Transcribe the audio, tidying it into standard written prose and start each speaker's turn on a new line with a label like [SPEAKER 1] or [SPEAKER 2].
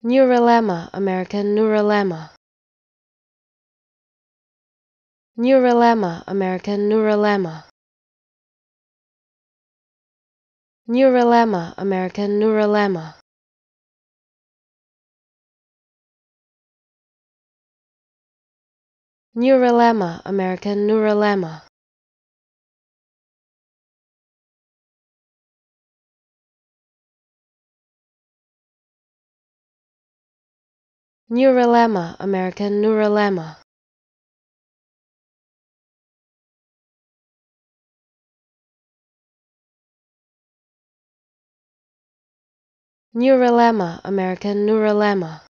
[SPEAKER 1] Neurilemma, American Neurilemma. Neurilemma, American Neurilemma. Neurilemma, American Neurilemma. Neurilemma, American Neurilemma. Neurilemma, American Neurilemma. Neurilemma, American Neurilemma.